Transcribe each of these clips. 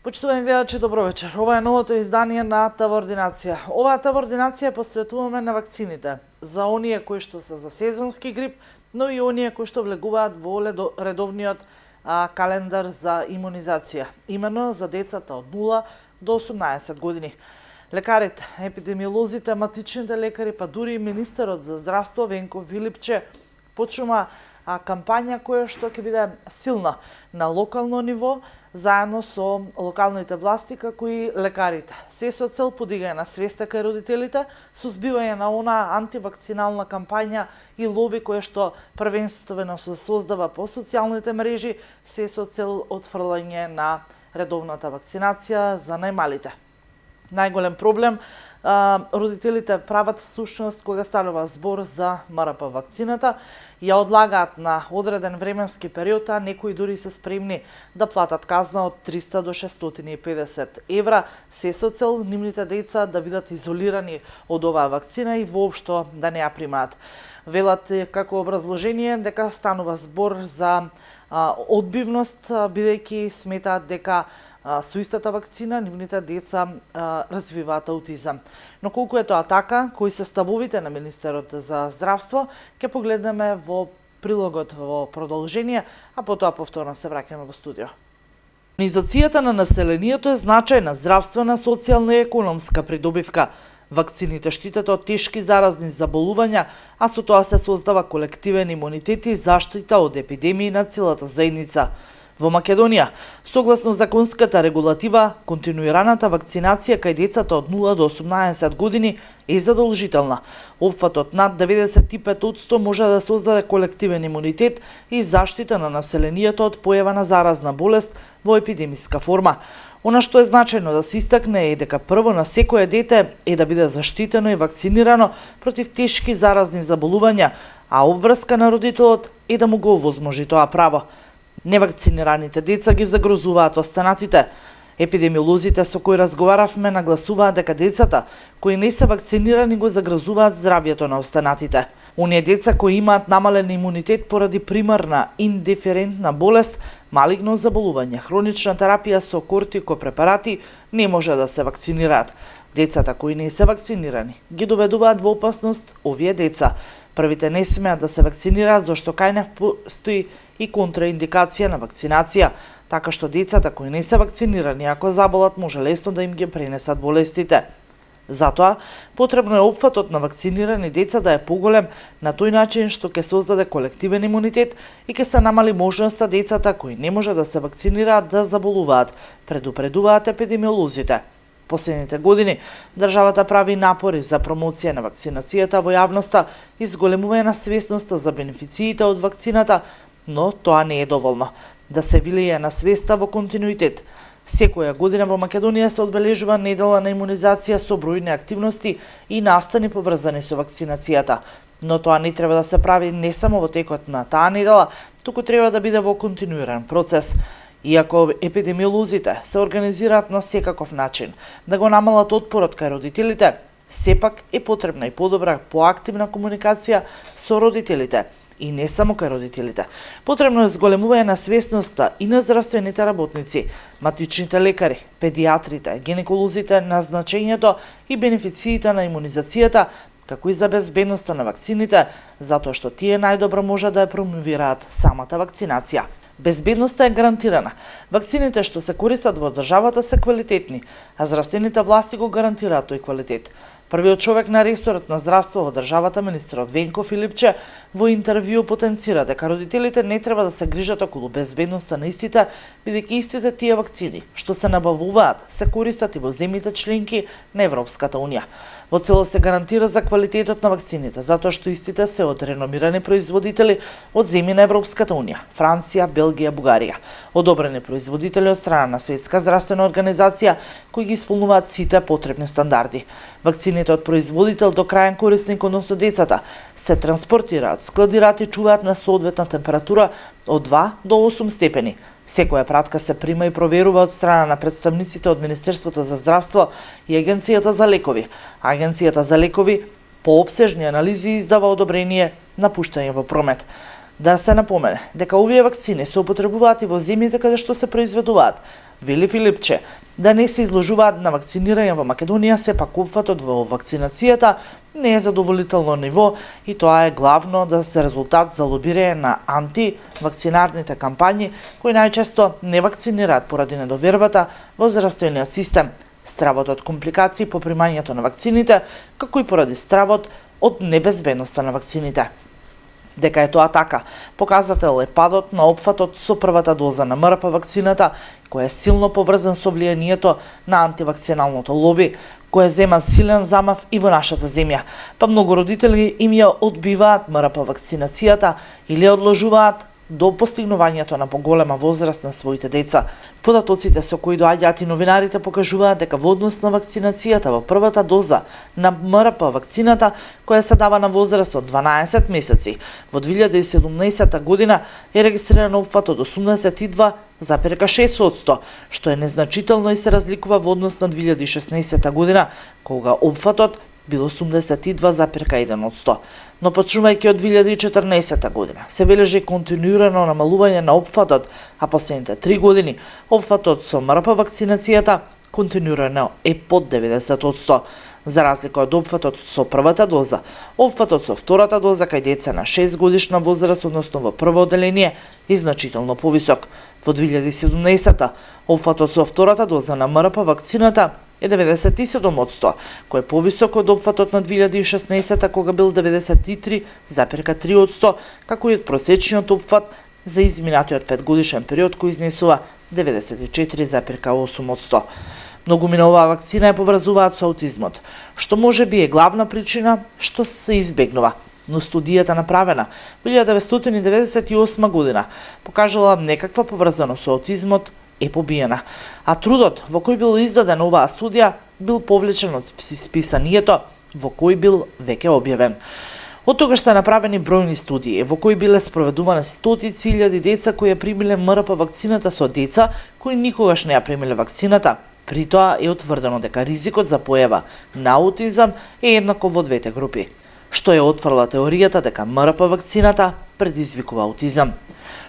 Почитувани гледачи, добро вечер. Ова е новото издание на ТВ Ординација. Оваа ТВ Ординација посветуваме на вакцините. За оние кои што се за сезонски грип, но и оние кои што влегуваат во редовниот календар за имунизација. Имено за децата од 0 до 18 години. Лекарите, епидемиолозите, матичните лекари, па дури и министерот за здравство Венко Филипче почнува кампања која што ќе биде силна на локално ниво, заедно со локалните власти, како и лекарите. Се со цел подигање на свеста кај родителите, сузбивање на онаа антивакцинална кампања и лоби кое што првенствено се создава по социјалните мрежи, се со цел отфрлање на редовната вакцинација за најмалите. Најголем проблем родителите прават всушност кога станува збор за МРП вакцината, ја одлагаат на одреден временски период, а некои дури се спремни да платат казна од 300 до 650 евра, се со цел нивните деца да бидат изолирани од оваа вакцина и воопшто да не ја примаат. Велат како образложение дека станува збор за одбивност, бидејќи сметаат дека со истата вакцина нивните деца развиваат аутизам. Но колку е тоа така, кои се ставовите на Министерот за здравство, ќе погледнеме во прилогот во продолжение, а потоа повторно се враќаме во студио. Имунизацијата на населението е значајна здравствена, социјална и економска придобивка. Вакцините штитат од тешки заразни заболувања, а со тоа се создава колективен имунитет и заштита од епидемии на целата заедница. Во Македонија, согласно законската регулатива, континуираната вакцинација кај децата од 0 до 18 години е задолжителна. Опфатот над 95% може да создаде колективен имунитет и заштита на населението од појава на заразна болест во епидемиска форма. Она што е значајно да се истакне е дека прво на секое дете е да биде заштитено и вакцинирано против тешки заразни заболувања, а обврска на родителот е да му го овозможи тоа право. Невакцинираните деца ги загрозуваат останатите. Епидемиолозите со кои разговаравме нагласуваат дека децата кои не се вакцинирани го загрозуваат здравјето на останатите. Оние деца кои имаат намален имунитет поради примарна индиферентна болест, малигно заболување, хронична терапија со кортикопрепарати не може да се вакцинираат. Децата кои не се вакцинирани ги доведуваат во опасност овие деца. Првите не смеат да се вакцинираат зашто кај нив постои и контраиндикација на вакцинација, така што децата кои не се вакцинирани ако заболат може лесно да им ги пренесат болестите. Затоа, потребно е опфатот на вакцинирани деца да е поголем на тој начин што ќе создаде колективен имунитет и ќе се намали можноста децата кои не може да се вакцинираат да заболуваат, предупредуваат епидемиолозите. Последните години, државата прави напори за промоција на вакцинацијата во јавноста и зголемување на свесноста за бенефициите од вакцината, но тоа не е доволно. Да се вилие на свеста во континуитет. Секоја година во Македонија се одбележува недела на имунизација со бројни активности и настани поврзани со вакцинацијата. Но тоа не треба да се прави не само во текот на таа недела, туку треба да биде во континуиран процес. Иако епидемиолозите се организираат на секаков начин да го намалат отпорот кај родителите, сепак е потребна и подобра поактивна комуникација со родителите и не само кај родителите. Потребно е зголемување на свесноста и на здравствените работници, матичните лекари, педиатрите, гинеколозите на значењето и бенефициите на имунизацијата, како и за безбедноста на вакцините, затоа што тие најдобро може да ја промовираат самата вакцинација. Безбедноста е гарантирана. Вакцините што се користат во државата се квалитетни, а здравствените власти го гарантираат тој квалитет. Првиот човек на ресорот на здравство во државата, министерот Венко Филипче, во интервју потенцира дека родителите не треба да се грижат околу безбедноста на истите, бидејќи истите тие вакцини што се набавуваат се користат и во земјите членки на Европската унија. Во цело се гарантира за квалитетот на вакцините, затоа што истите се од реномирани производители од земји на Европската унија, Франција, Белгија, Бугарија. Одобрени производители од страна на Светска здравствена организација кои ги исполнуваат сите потребни стандарди. Вакцините од производител до крајен корисник, односно децата, се транспортираат, складираат и чуваат на соодветна температура од 2 до 8 степени. Секоја пратка се прима и проверува од страна на представниците од Министерството за здравство и Агенцијата за лекови. Агенцијата за лекови по опсежни анализи издава одобрение на пуштање во промет. Да се напомене дека овие вакцини се употребуваат и во земјите каде што се произведуваат. Вели Филипче, да не се изложуваат на вакцинирање во Македонија, сепак опфатот во вакцинацијата не е задоволително ниво и тоа е главно да се резултат за лобирање на антивакцинарните кампањи кои најчесто не вакцинираат поради недовербата во здравствениот систем, стравот од компликации по примањето на вакцините, како и поради стравот од небезбедноста на вакцините. Дека е тоа така, показател е падот на опфатот со првата доза на МРП вакцината, кој е силно поврзан со влијанието на антивакциналното лоби, кој зема силен замав и во нашата земја. Па многу родители им ја одбиваат МРП вакцинацијата или одложуваат до постигнувањето на поголема возраст на своите деца. Податоците со кои доаѓаат и новинарите покажуваат дека во однос на вакцинацијата во првата доза на МРП вакцината, која се дава на возраст од 12 месеци, во 2017 година е регистриран опфат од 82,6%, што е незначително и се разликува во однос на 2016 година, кога опфатот бил 82,1%. Но почнувајќи од 2014 година, се бележи континуирано намалување на опфатот, а последните 3 години опфатот со МРП вакцинацијата континуирано е под 90%. За разлика од опфатот со првата доза, опфатот со втората доза кај деца на 6 годишна возраст, односно во прво одделение, е значително повисок. Во 2017 опфатот со втората доза на МРП вакцината е 97%, кој е повисок од опфатот на 2016 кога бил 93,3%, како и од просечниот опфат за изминатиот 5 годишен период кој изнесува 94,8%. Многумина оваа вакцина ја поврзуваат со аутизмот, што може би е главна причина што се избегнува. Но студијата направена во 1998 година покажала некаква поврзаност со аутизмот е побиена, а трудот во кој бил издаден оваа студија бил повлечен од списанието во кој бил веќе објавен. Од тогаш се направени бројни студии во кои биле спроведувани стотици илјади деца кои ја примиле МРП вакцината со деца кои никогаш не ја примиле вакцината. При тоа е утврдено дека ризикот за појава на аутизам е еднаков во двете групи, што е отфрла теоријата дека МРП вакцината предизвикува аутизам.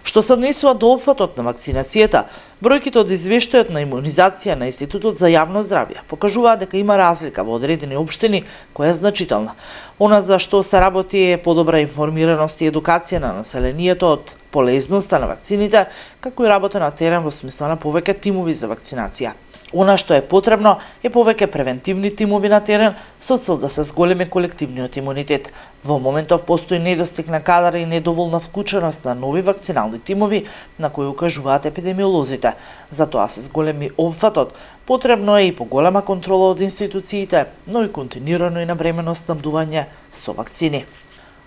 Што се однесува до опфатот на вакцинацијата, бројките од извештајот на имунизација на Институтот за јавно здравје покажуваат дека има разлика во одредени општини која е значителна. Она за што се работи е подобра информираност и едукација на населението од полезноста на вакцините, како и работа на терен во смисла на повеќе тимови за вакцинација. Она што е потребно е повеќе превентивни тимови на терен со цел да се зголеми колективниот имунитет. Во моментов постои недостиг на кадри и недоволна вклученост на нови вакцинални тимови на кои укажуваат епидемиолозите. Затоа се зголеми опфатот, потребно е и поголема контрола од институциите, но и континуирано и навремено снабдување со вакцини.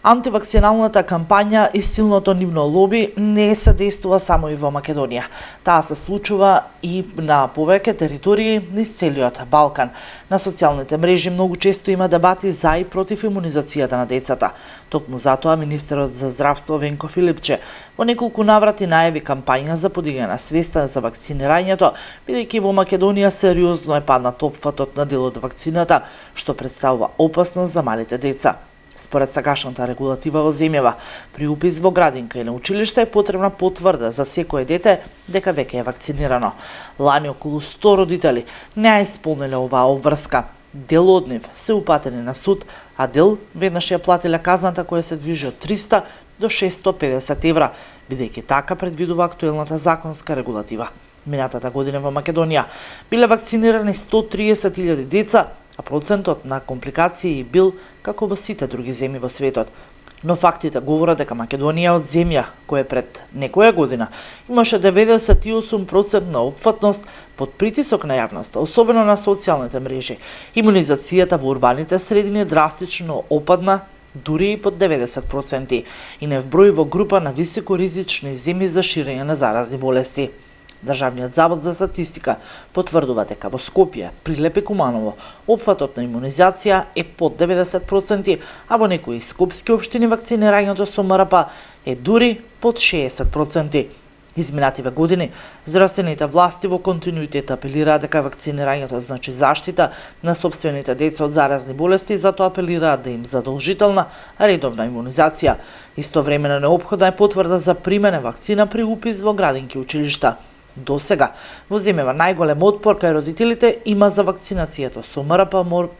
Антивакциналната кампања и силното нивно лоби не се действува само и во Македонија. Таа се случува и на повеќе територии низ целиот Балкан. На социјалните мрежи многу често има дебати за и против имунизацијата на децата. Токму затоа министерот за здравство Венко Филипче во неколку наврати најави кампања за подигање на свеста за вакцинирањето, бидејќи во Македонија сериозно е паднат опфатот на дел од вакцината, што представува опасност за малите деца. Според сегашната регулатива во земјава, при упис во градинка или училиште е потребна потврда за секое дете дека веќе е вакцинирано. Лани околу 100 родители не ја исполниле оваа обврска. Дел од нив се упатени на суд, а дел веднаш ја платиле казната која се движи од 300 до 650 евра, бидејќи така предвидува актуелната законска регулатива. Минатата година во Македонија биле вакцинирани 130.000 деца, а процентот на компликации бил како во сите други земји во светот. Но фактите говорат дека Македонија од земја која пред некоја година имаше 98% на опфатност под притисок на јавноста, особено на социјалните мрежи. Имунизацијата во урбаните средини драстично опадна дури и под 90% и не вброи во група на високоризични земји за ширење на заразни болести. Државниот завод за статистика потврдува дека во Скопје, Прилеп и Куманово опфатот на имунизација е под 90%, а во некои скопски општини вакцинирањето со МРП е дури под 60%. Изминативе години, здравствените власти во континуитет апелираат дека вакцинирањето значи заштита на сопствените деца од заразни болести и затоа апелираат да им задолжителна редовна имунизација. Истовремено неопходна е потврда за примена вакцина при упис во градинки училишта. до сега. Во земјава најголем отпор кај родителите има за вакцинацијата со МРП,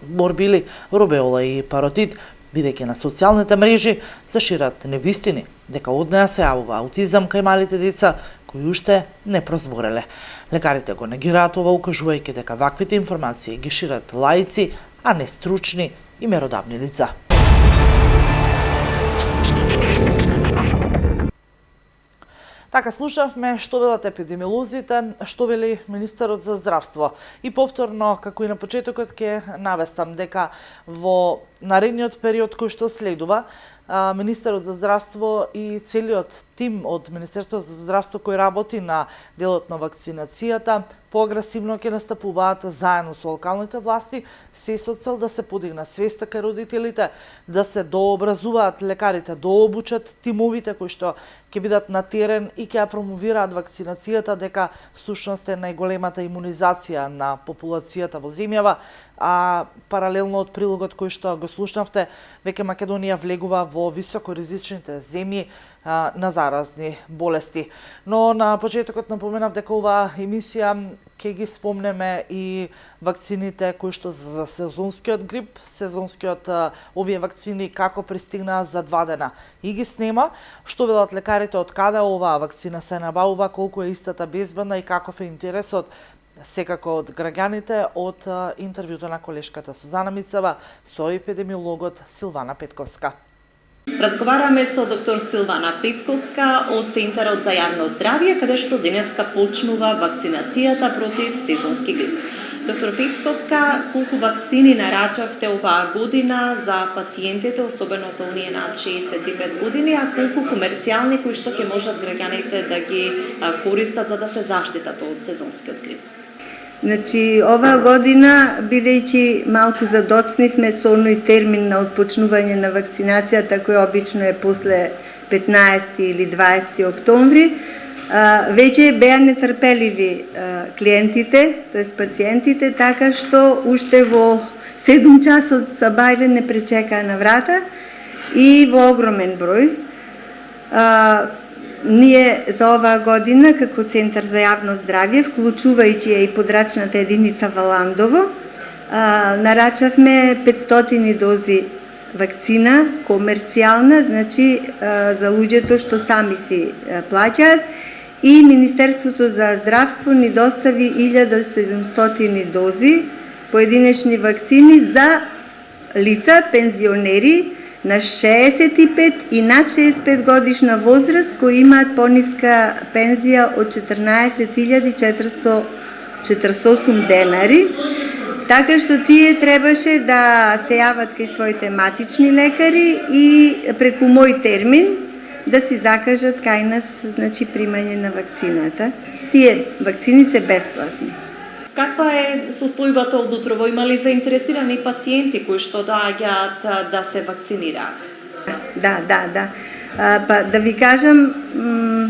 морбили, рубеола и паротит, бидејќи на социјалните мрежи се шират невистини дека од неа се јавува аутизам кај малите деца кои уште не прозбореле. Лекарите го негираат ова, укажувајќи дека ваквите информации ги шират лаици, а не стручни и меродавни лица. Така слушавме што велат епидемиолозите, што вели министерот за здравство. И повторно, како и на почетокот, ќе навестам дека во наредниот период кој што следува, министерот за здравство и целиот тим од Министерството за здравство кој работи на делот на вакцинацијата поагресивно ќе настапуваат заедно со локалните власти, се со цел да се подигна свеста кај родителите, да се дообразуваат лекарите, дообучат тимовите кои што ќе бидат на терен и ќе ја промовираат вакцинацијата, дека всушност е најголемата имунизација на популацијата во земјава, а паралелно од прилогот кој што го слушнавте, веќе Македонија влегува во високоризичните земји на заразни болести. Но на почетокот напоменав дека оваа емисија ќе ги спомнеме и вакцините кои што за сезонскиот грип, овие вакцини како пристигнаа за 2 дена. И ги снема што велат лекарите, од каде оваа вакцина се набавува, колку е истата безбедна и каков е интересот секако од граѓаните, од интервјуто на колешката Сузана Мицева со епидемиологот Силвана Петковска. Разговараме со доктор Силвана Петковска од Центарот за јавно здравје, каде што денеска почнува вакцинацијата против сезонски грип. Доктор Петковска, колку вакцини нарачавте оваа година за пациентите, особено за оние над 65 години, а колку комерцијални кои што ќе можат граѓаните да ги користат за да се заштитат од сезонскиот грип? Значи, оваа година, бидејќи малку задоцнивме со оној термин на отпочнување на вакцинацијата, кој обично е после 15 или 20 октомври, веќе беа нетрпеливи клиентите, тоест пациентите, така што уште во 7 часот за бајле не пречекаа на врата и во огромен број. Ние за оваа година, како Центар за јавно здравје, вклучувајќи и подрачната единица Валандово, нарачавме 500 дози вакцина, комерцијална, значи за луѓето што сами си плаќаат, и Министерството за здравство ни достави 1700 дози поединечни вакцини за лица, пензионери, на 65 и над 65 годишна возраст кои имаат пониска пензија од 14.448 денари, така што тие требаше да се јават кај своите матични лекари и преку мој термин да си закажат кај нас, значи, примање на вакцината. Тие вакцини се бесплатни. Каква е состојбата од утрово? Има ли заинтересирани пациенти кои што доаѓаат да се вакцинираат? Да. Па да ви кажам,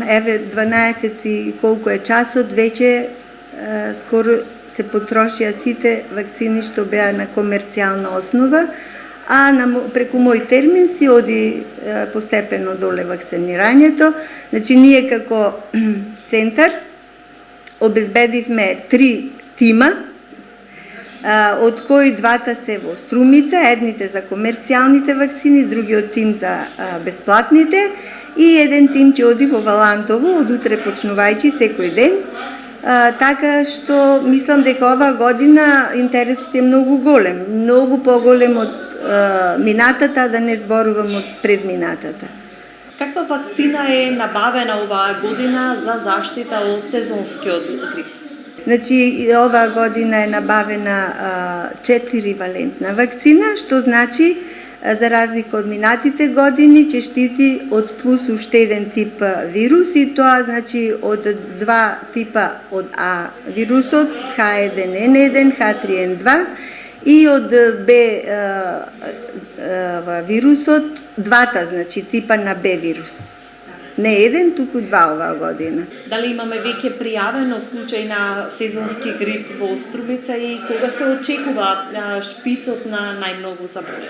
еве 12 и колку е часот, веќе скоро се потрошија сите вакцини што беа на комерцијална основа, а преку мој термин си оди постепено доле вакцинирањето. Значи, ние како центар обезбедивме 3 тима, од кои двата се во Струмица, едните за комерцијалните вакцини, другиот тим за бесплатните, и еден тим ќе оди во Валандово, од утре почнувајќи секој ден, така што мислам дека оваа година интересот е многу голем, многу поголем од минатата, да не зборувам од предминатата. Каква вакцина е набавена оваа година за заштита од сезонскиот грип? Значи, оваа година е набавена 4-валентна вакцина, што значи, за разлика од минатите години, ќе штити од плюс уште еден тип вирус, и тоа значи од 2 типа од А вирусот, H1N1, H3N2, и од Б вирусот, двата, значи, типа на Б вирус. Не еден, туку 2 оваа година. Дали имаме веќе пријавено случај на сезонски грип во Струмица и кога се очекува шпицот на најмногу заболели?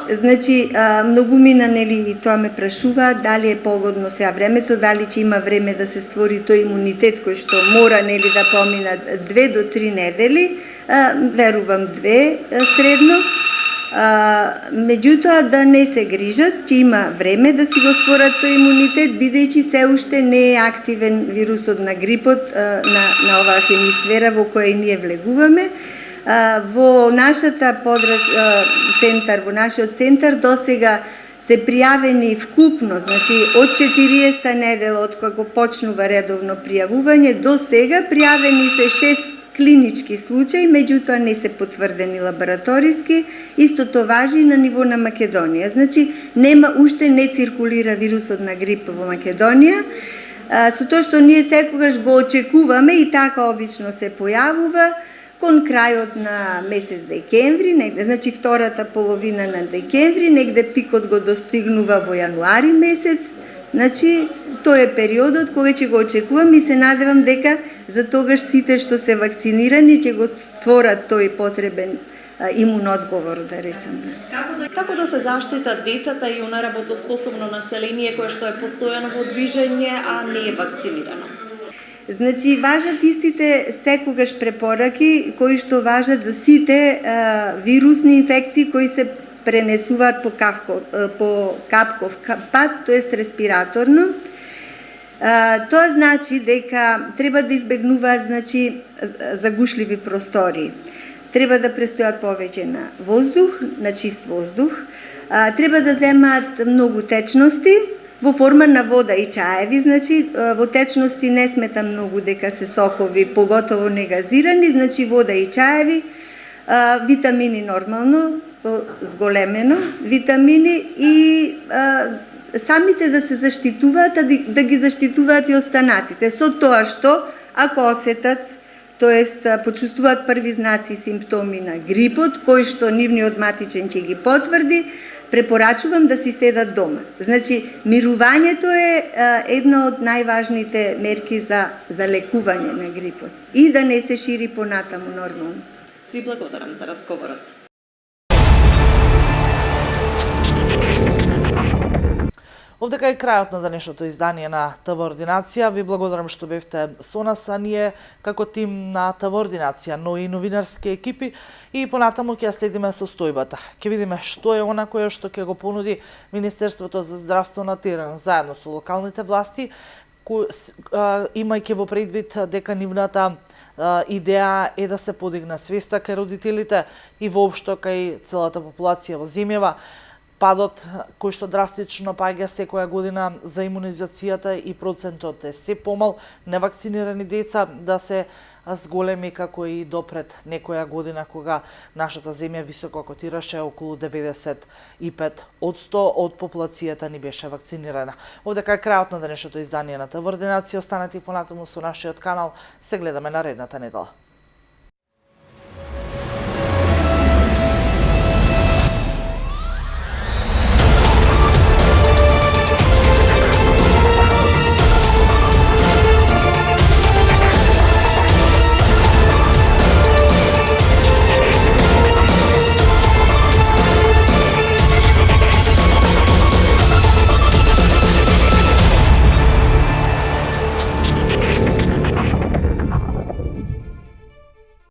Значи, многу мина, нели, тоа ме прашува, дали е погодно сега времето, дали ќе има време да се створи тој имунитет кој што мора, нели, да поминат 2 до 3 недели, верувам 2 средно. Меѓутоа да не се грижат, че има време да си го створат тој имунитет, бидејќи се уште не е активен вирусот на грипот на оваа хемисфера во која ние влегуваме. Во нашата центар, во нашиот центар досега се пријавени вкупно, значи од 40 недела од кога почнува редовно пријавување до сега пријавени се 6 клинички случаи, меѓутоа не се потврдени лабораториски. Истото важи на ниво на Македонија. Значи уште не циркулира вирусот на грип во Македонија. Со тоа што ние секогаш го очекуваме и така обично се појавува кон крајот на месец декември, негде, значи втората половина на декември, негде пикот го достигнува во јануари месец. Значи, тој е периодот кога ќе го очекувам и се надевам дека за тогаш сите што се вакцинирани ќе го створат тој потребен имунодговор, да речем. Како да се заштитат децата и она работоспособно население кое што е постојано во движење, а не е вакцинирано? Значи, важат истите секогаш препораки кои што важат за сите вирусни инфекции кои се пренесуваат по капков пат, тоест респираторно. Тоа значи дека треба да избегнуваат, значи, загушливи простори. Треба да престојат повеќе на воздух, на чист воздух. Треба да земаат многу течности во форма на вода и чаеви, значи во течности не сметам многу дека се сокови, поготово не газирани, значи вода и чаеви, витамини нормално, зголемено, витамини и самите да се заштитуваат, да ги заштитуваат и останатите. Со тоа што, ако осетат, тоест почувствуваат први знаци и симптоми на грипот, кои што нивниот матичен ќе ги потврди, препорачувам да си седат дома. Значи, мирувањето е една од најважните мерки за лекување на грипот и да не се шири понатаму нормално. Ви благодарам за разговорот. Овдека е крајот на денешното издание на ТВ Ординација. Ви благодарам што бевте со нас, а ние како тим на ТВ Ординација, но и новинарски екипи и понатаму ќе ја следиме состојбата. Ќе видиме што е она кое што ќе го понуди Министерството за здравство на терен заедно со локалните власти, имајќи во предвид дека нивната идеја е да се подигне свеста кај родителите и воопшто кај целата популација во земјава. Падот кој што драстично паѓа секоја година за имунизацијата и процентот е се помал невакцинирани деца да се зголеми како и допред некоја година кога нашата земја високо котираше околу 95% од популацијата ни беше вакцинирана. Овдека е крајот на денешното издание на ТВ Ординација. Останете понатаму со нашиот канал. Се гледаме наредната недела.